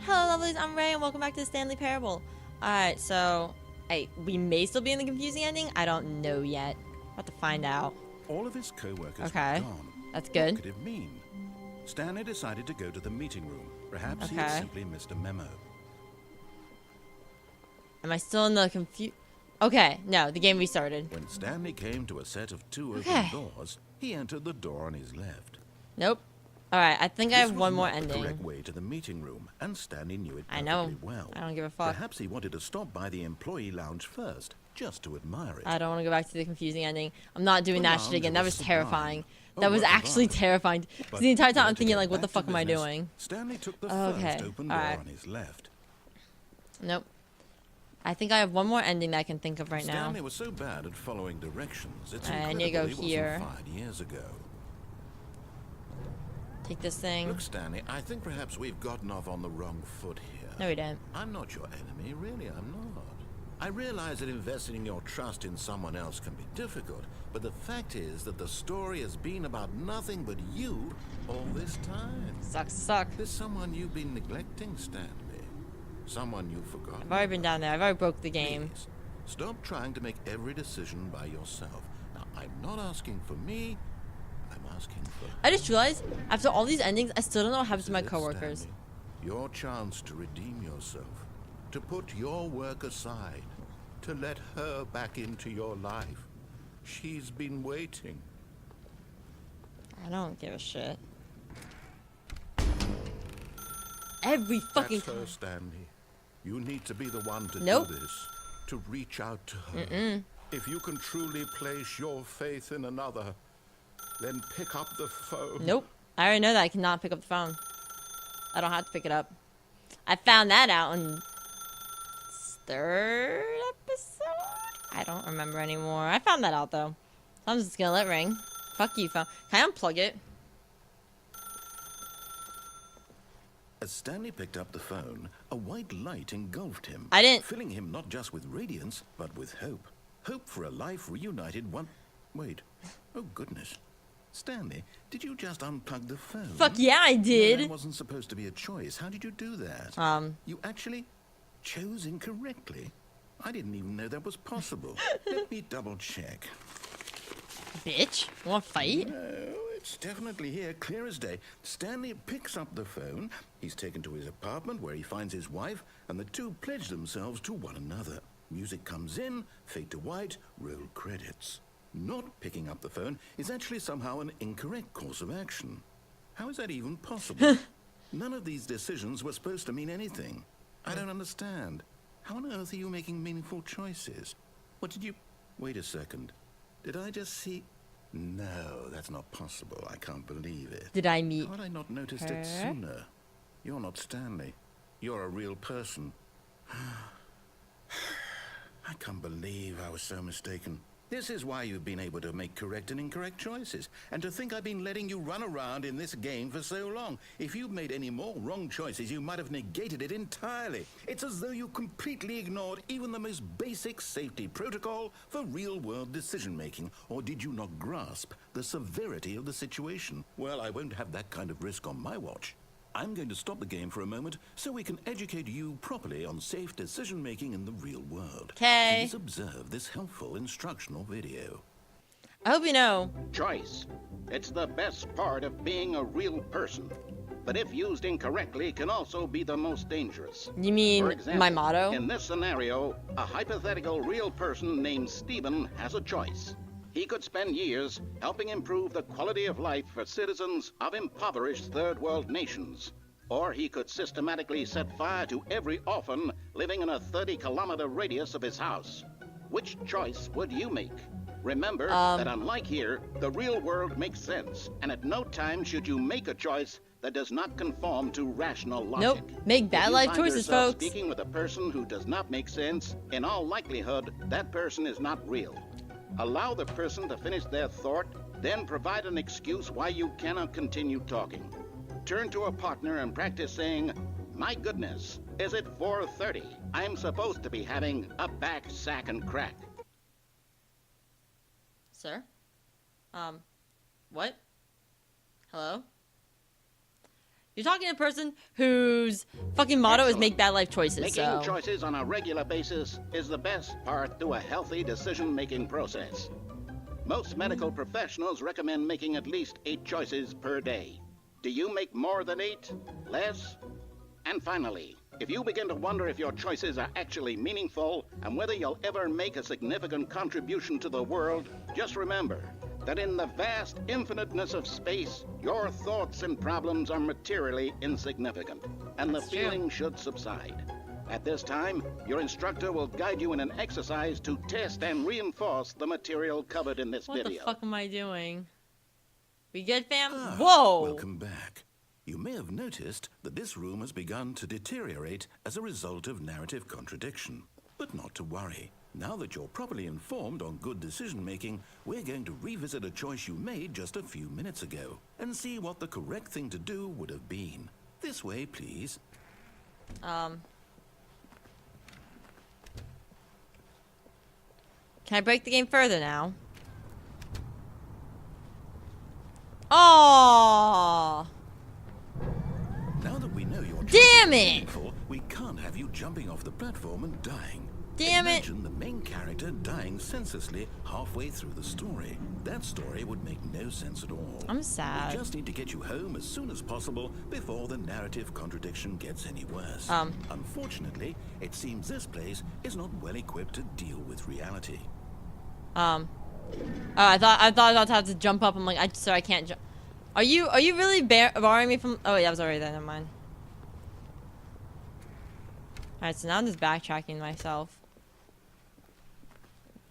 Hello lovelies, I'm Ray and welcome back to the Stanley Parable. Alright, so we may still be in the confusing ending. I don't know yet. About to find out. All of his co-workers Okay, were gone. that's good. What could it mean? Stanley decided to go to the meeting room. Perhaps he had simply missed a memo. Am I still in the Okay, no, the game restarted. When Stanley came to a set of two open doors, he entered the door on his left. Nope. Alright, I think I have one more The ending. correct way to the meeting room, and Stanley knew it perfectly I know. well. I don't give a fuck. Perhaps he wanted to stop by the employee lounge first, just to admire it. I don't want to go back to the confusing ending. I'm not doing that shit again. That was terrifying. Oh, That was well, actually terrifying. But The entire time I'm to thinking get like, what the back to fuck am I business, doing? Stanley took the Okay, first open door alright. on his left. Nope. I think I have one more ending that I can think of right now. Stanley was so bad at following directions. It's I need to incredible go he here. wasn't fired years ago. Take this thing. Look, Stanley, I think perhaps we've gotten off on the wrong foot here. No, we didn't. I'm not your enemy, really, I'm not. I realize that investing your trust in someone else can be difficult, but the fact is that the story has been about nothing but you all this time. Sucks to suck. There's someone you've been neglecting, Stanley. Someone you've forgotten. I've already been down there. I've already broke the game. Please, stop trying to make every decision by yourself. Now, I'm not asking for me, I'm asking for... I just realized, after all these endings, I still don't know what happens to my This is it, coworkers. Stanley. Your chance to redeem yourself, to put your work aside, to let her back into your life. She's been waiting. I don't give a shit. Every fucking That's her, Stanley. You need to be the one to Nope. do this, to reach out to her. If you can truly place your faith in another, then pick up the phone. Nope. I already know that I cannot pick up the phone. I don't have to pick it up. I found that out in third episode? I don't remember anymore. I found that out though. So I'm just gonna let it ring. Fuck you, phone. Can I unplug it? As Stanley picked up the phone, a white light engulfed him, I didn't- filling him not just with radiance, but with hope. Hope for a life reunited one... Wait. Oh, goodness. Stanley, did you just unplug the phone? Fuck yeah, I No, did. that wasn't supposed to be a choice. How did you do that? You actually chose incorrectly? I didn't even know that was possible. Let me double check. Bitch. Want to fight? No, it's definitely here, clear as day. Stanley picks up the phone. He's taken to his apartment where he finds his wife, and the two pledge themselves to one another. Music comes in, fade to white, roll credits. Not picking up the phone is actually somehow an incorrect course of action. How is that even possible? None of these decisions were supposed to mean anything. I don't understand. How on earth are you making meaningful choices? What did you... Wait a second. Did I just see... No, that's not possible. I can't believe it. Did I meet How had I not noticed her? it sooner? You're not Stanley. You're a real person. I can't believe I was so mistaken. This is why you've been able to make correct and incorrect choices. And to think I've been letting you run around in this game for so long. If you'd made any more wrong choices, you might have negated it entirely. It's as though you completely ignored even the most basic safety protocol for real-world decision-making. Or did you not grasp the severity of the situation? Well, I won't have that kind of risk on my watch. I'm going to stop the game for a moment so we can educate you properly on safe decision-making in the real world. 'Kay. Please observe this helpful instructional video. I hope you know. Choice. It's the best part of being a real person. But if used incorrectly, can also be the most dangerous. You mean For example, my motto? in this scenario, a hypothetical real person named Stephen has a choice. He could spend years helping improve the quality of life for citizens of impoverished third world nations. Or he could systematically set fire to every orphan living in a 30-kilometer radius of his house. Which choice would you make? Remember that unlike here, the real world makes sense, and at no time should you make a choice that does not conform to rational logic. Nope. Make bad If you life find choices, yourself folks. Speaking with a person who does not make sense, in all likelihood, that person is not real. Allow the person to finish their thought, then provide an excuse why you cannot continue talking. Turn to a partner and practice saying, "My goodness, is it 4:30? I'm supposed to be having a back, sack, and crack." Sir? What? Hello? You're talking to a person whose fucking motto is make bad life choices, Making so... choices on a regular basis is the best part to a healthy decision-making process. Most medical professionals recommend making at least 8 choices per day. Do you make more than 8? Less? And finally, if you begin to wonder if your choices are actually meaningful and whether you'll ever make a significant contribution to the world, just remember that in the vast infiniteness of space, your thoughts and problems are materially insignificant, and the feeling should subside. At this time, your instructor will guide you in an exercise to test and reinforce the material covered in this video. What the fuck am I doing? We good, fam? Whoa! Welcome back. You may have noticed that this room has begun to deteriorate as a result of narrative contradiction. But not to worry. Now that you're properly informed on good decision-making, we're going to revisit a choice you made just a few minutes ago and see what the correct thing to do would have been. This way, please. Can I break the game further now? Oh! Now that we know your choice Damn is it! meaningful, we can't have you jumping off the platform and dying. Damn it! Imagine the main character dying senselessly halfway through the story. That story would make no sense at all. I'm sad. We just need to get you home as soon as possible before the narrative contradiction gets any worse. Unfortunately, it seems this place is not well equipped to deal with reality. Oh, I thought I was about to have to jump up. I'm like, I can't jump. Are you really barring me from? Oh, yeah, I was already there. Never mind. All right, so now I'm just backtracking myself.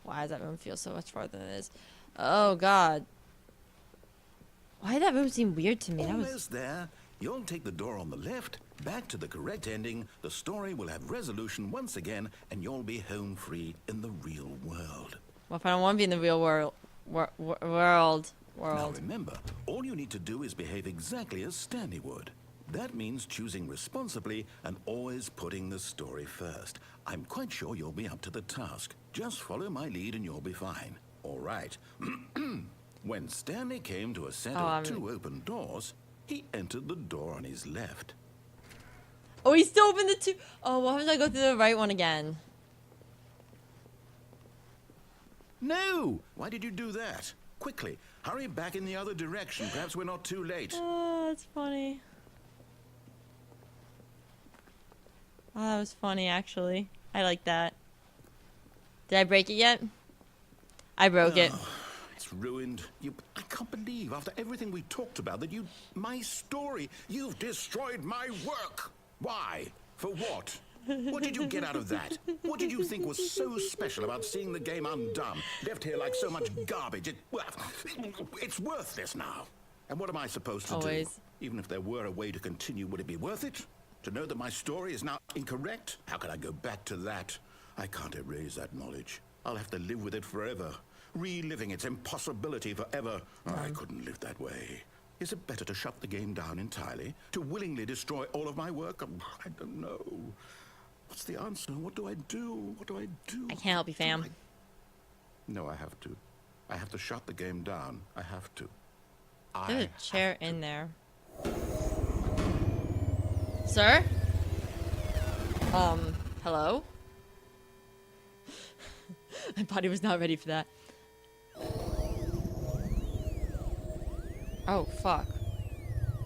Why does that room feel so much farther than it is? Oh God. Why did that room seem weird to me? Almost there. You'll take the door on the left, back to the correct ending. The story will have resolution once again, and you'll be home free in the real world. Well, if I don't want to be in the real world. Now remember, all you need to do is behave exactly as Stanley would. That means choosing responsibly and always putting the story first. I'm quite sure you'll be up to the task. Just follow my lead and you'll be fine. All right. When Stanley came to a set of 2 open doors, he entered the door on his left. Oh, he still opened the 2. Oh, why would I go through the right one again? No! Why did you do that? Quickly, hurry back in the other direction. Perhaps we're not too late. Oh, that's funny. Oh, that was funny, actually. I like that. Did I break it yet? I broke it. It's ruined. I can't believe, after everything we talked about, that my story, you've destroyed my work. Why? For what? What did you get out of that? What did you think was so special about seeing the game undone? Left here like so much garbage. It's worthless now. And what am I supposed to do? Even if there were a way to continue, would it be worth it? To know that my story is now incorrect? How can I go back to that? I can't erase that knowledge. I'll have to live with it forever. Reliving its impossibility forever. I couldn't live that way. Is it better to shut the game down entirely? To willingly destroy all of my work? I don't know. What's the answer? What do I do? What do I do? I can't help you, fam. No, I have to. I have to shut the game down. I have to. There's a chair in there. Sir? Hello? My body was not ready for that. Oh, fuck.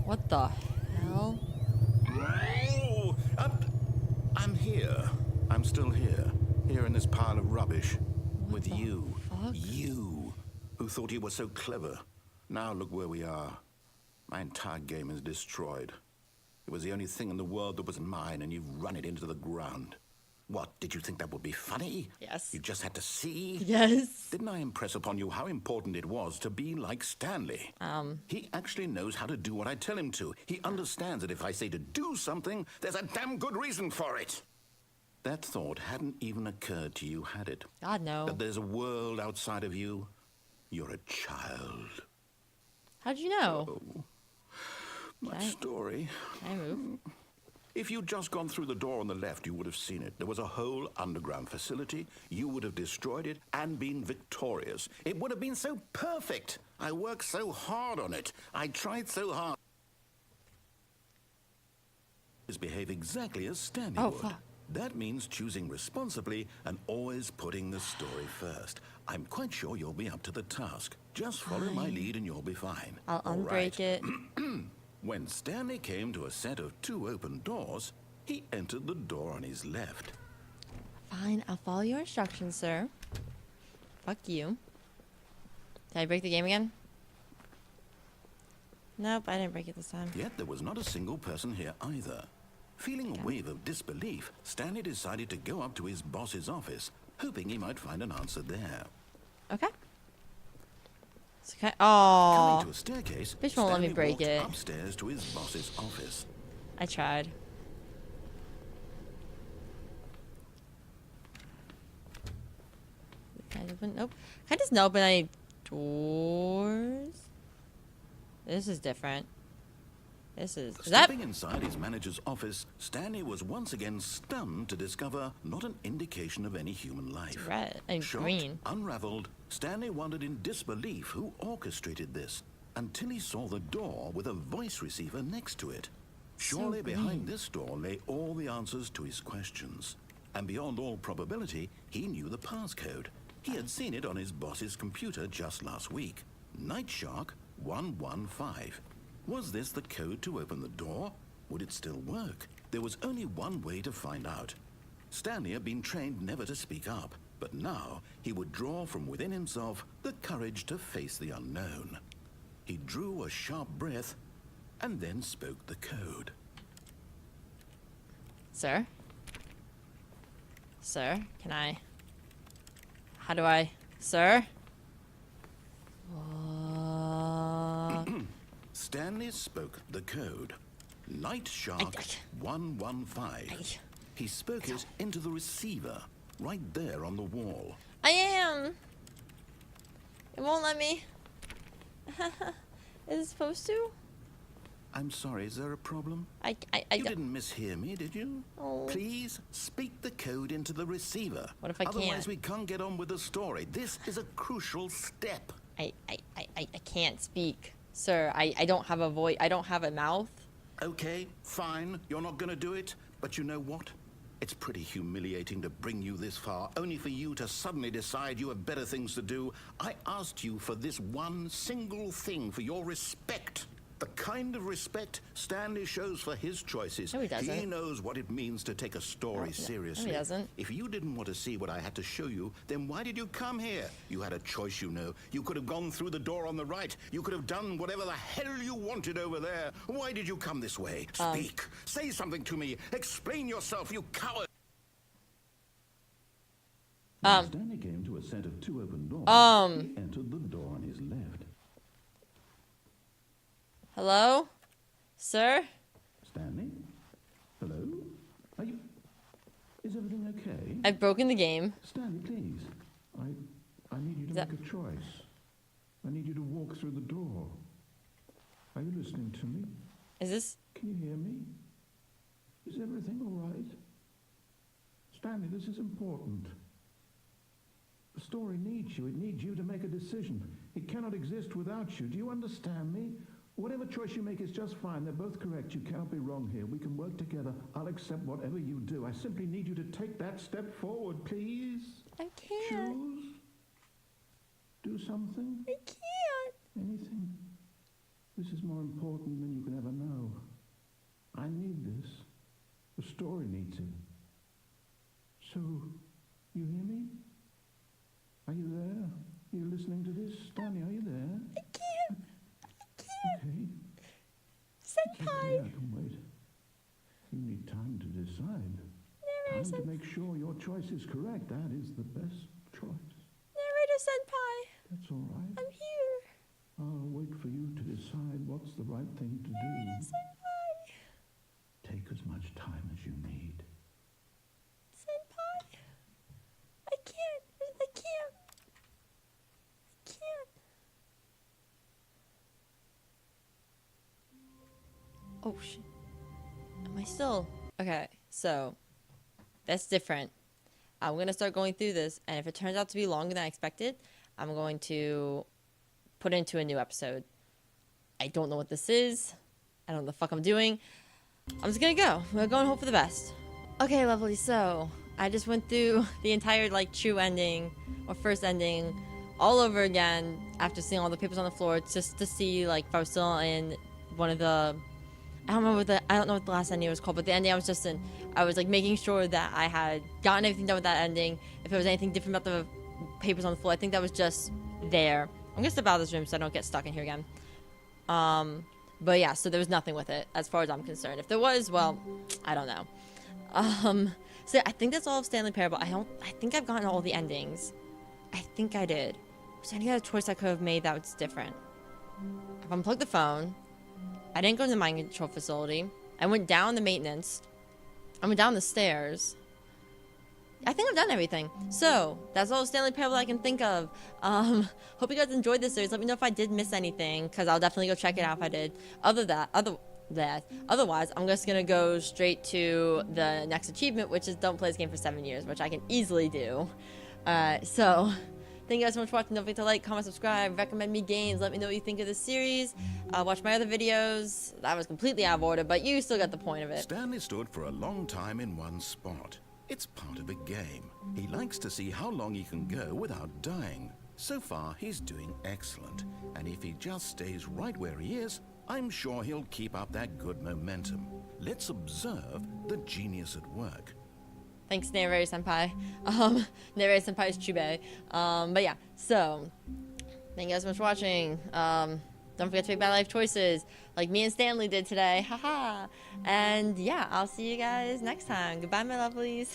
What the hell? Oh, I'm here. I'm still here. Here in this pile of rubbish. With you. Fuck? You, who thought you were so clever. Now look where we are. My entire game is destroyed. It was the only thing in the world that was mine, and you've run it into the ground. What, did you think that would be funny? Yes. You just had to see? Yes. Didn't I impress upon you how important it was to be like Stanley? He actually knows how to do what I tell him to. He understands that if I say to do something, there's a damn good reason for it. That thought hadn't even occurred to you, had it? God, no. That there's a world outside of you? You're a child. How'd you know? Oh, my story. Can I move? If you'd just gone through the door on the left, you would have seen it. There was a whole underground facility. You would have destroyed it and been victorious. It would have been so perfect. I worked so hard on it. I tried so hard. behave exactly as Stanley Oh, would. fuck. That means choosing responsibly and always putting the story first. I'm quite sure you'll be up to the task. Just follow my lead and you'll be fine. I'll All unbreak right. it. When Stanley came to a set of 2 open doors, he entered the door on his left. Fine, I'll follow your instructions, sir. Fuck you. Did I break the game again? Nope, I didn't break it this time. Yet there was not a single person here either. Feeling a wave of disbelief, Stanley decided to go up to his boss's office, hoping he might find an answer there. Okay. It's okay. Coming Oh, to a staircase, bitch won't let me Stanley break walked it. upstairs to his boss's office. I tried. Can I open? Nope. Can I just not open any doors? This is different. Is that? Stepping inside his manager's office, Stanley was once again stunned to discover not an indication of any human life. Red and Shocked, green. unraveled, Stanley wondered in disbelief who orchestrated this until he saw the door with a voice receiver next to it. Surely behind this door lay all the answers to his questions. And beyond all probability, he knew the passcode. He had seen it on his boss's computer just last week. Night Shark 115. Was this the code to open the door? Would it still work? There was only one way to find out. Stanley had been trained never to speak up, but now he would draw from within himself the courage to face the unknown. He drew a sharp breath and then spoke the code. Sir? Sir, can I? How do I? Sir? Stanley spoke the code. Night Shark 115. He spoke it into the receiver, right there on the wall. I am! It won't let me. Is it supposed to? I'm sorry, is there a problem? I You didn't mishear me, did you? Oh. Please speak the code into the receiver. What if I Otherwise, can't? we can't get on with the story. This is a crucial step. I can't speak. Sir, I don't have a voice. I don't have a mouth. Okay, fine. You're not gonna do it. But you know what? It's pretty humiliating to bring you this far, only for you to suddenly decide you have better things to do. I asked you for this one single thing, for your respect. The kind of respect Stanley shows for his choices. No, he doesn't. He knows what it means to take a story seriously. No, he doesn't. If you didn't want to see what I had to show you, then why did you come here? You had a choice, you know. You could have gone through the door on the right. You could have done whatever the hell you wanted over there. Why did you come this way? Speak. Say something to me. Explain yourself, you coward. Stanley came to a set of 2 open doors. He entered the door on his left. Hello? Sir? Stanley? Hello? Are you... Is everything okay? I've broken the game. Stanley, please. I need you to That- make a choice. I need you to walk through the door. Are you listening to me? Is this... Can you hear me? Is everything all right? Stanley, this is important. The story needs you. It needs you to make a decision. It cannot exist without you. Do you understand me? Whatever choice you make is just fine. They're both correct. You cannot be wrong here. We can work together. I'll accept whatever you do. I simply need you to take that step forward, please. I can't. Choose. Do something. I can't. Anything. This is more important than you can ever know. I need this. The story needs it. So, you hear me? Are you there? Are you listening to this? Stanley, are you there? I can't. Okay. Senpai. Yeah, I can wait. You need time to decide. Narrator, Time to make sure your choice is correct. That is the best choice. Narrator Senpai. That's all right. I'm here. I'll wait for you to decide what's the right thing to Narrator do. Senpai. Take as much time as you need. Senpai. I can't. I can't. I can't. Oh, shit. Am I still... Okay, so... That's different. I'm going to start going through this, and if it turns out to be longer than I expected, I'm going to put it into a new episode. I don't know what this is. I don't know what the fuck I'm doing. I'm just gonna go. We're going to hope for the best. Okay, lovely. So I just went through the entire like true ending or first ending all over again after seeing all the papers on the floor, just to see like if I was still in one of the, I don't know what the last ending was called, but the ending I was just in, I was like making sure that I had gotten everything done with that ending. If there was anything different about the papers on the floor, I think that was just there. I'm gonna step out of this room so I don't get stuck in here again. But yeah, so there was nothing with it as far as I'm concerned. If there was, well, I don't know. So I think that's all of Stanley Parable. I think I've gotten all the endings. I think I did. Was there any other choice I could have made that was different? I've unplugged the phone. I didn't go to the mind control facility. I went down the maintenance. I went down the stairs. I think I've done everything. So, that's all Stanley Parable I can think of. Hope you guys enjoyed this series. Let me know if I did miss anything, because I'll definitely go check it out if I did. Otherwise, I'm just gonna go straight to the next achievement, which is don't play this game for 7 years, which I can easily do. So, thank you guys so much for watching. Don't forget to like, comment, subscribe, recommend me games, let me know what you think of this series. Watch my other videos. That was completely out of order, but you still got the point of it. Stanley stood for a long time in one spot. It's part of a game. He likes to see how long he can go without dying. So far, he's doing excellent. And if he just stays right where he is, I'm sure he'll keep up that good momentum. Let's observe the genius at work. Thanks, Narrator Senpai. Narrator Senpai is Chube. But yeah, so thank you guys so much for watching. Don't forget to make bad life choices like me and Stanley did today. Haha. And yeah, I'll see you guys next time. Goodbye, my lovelies.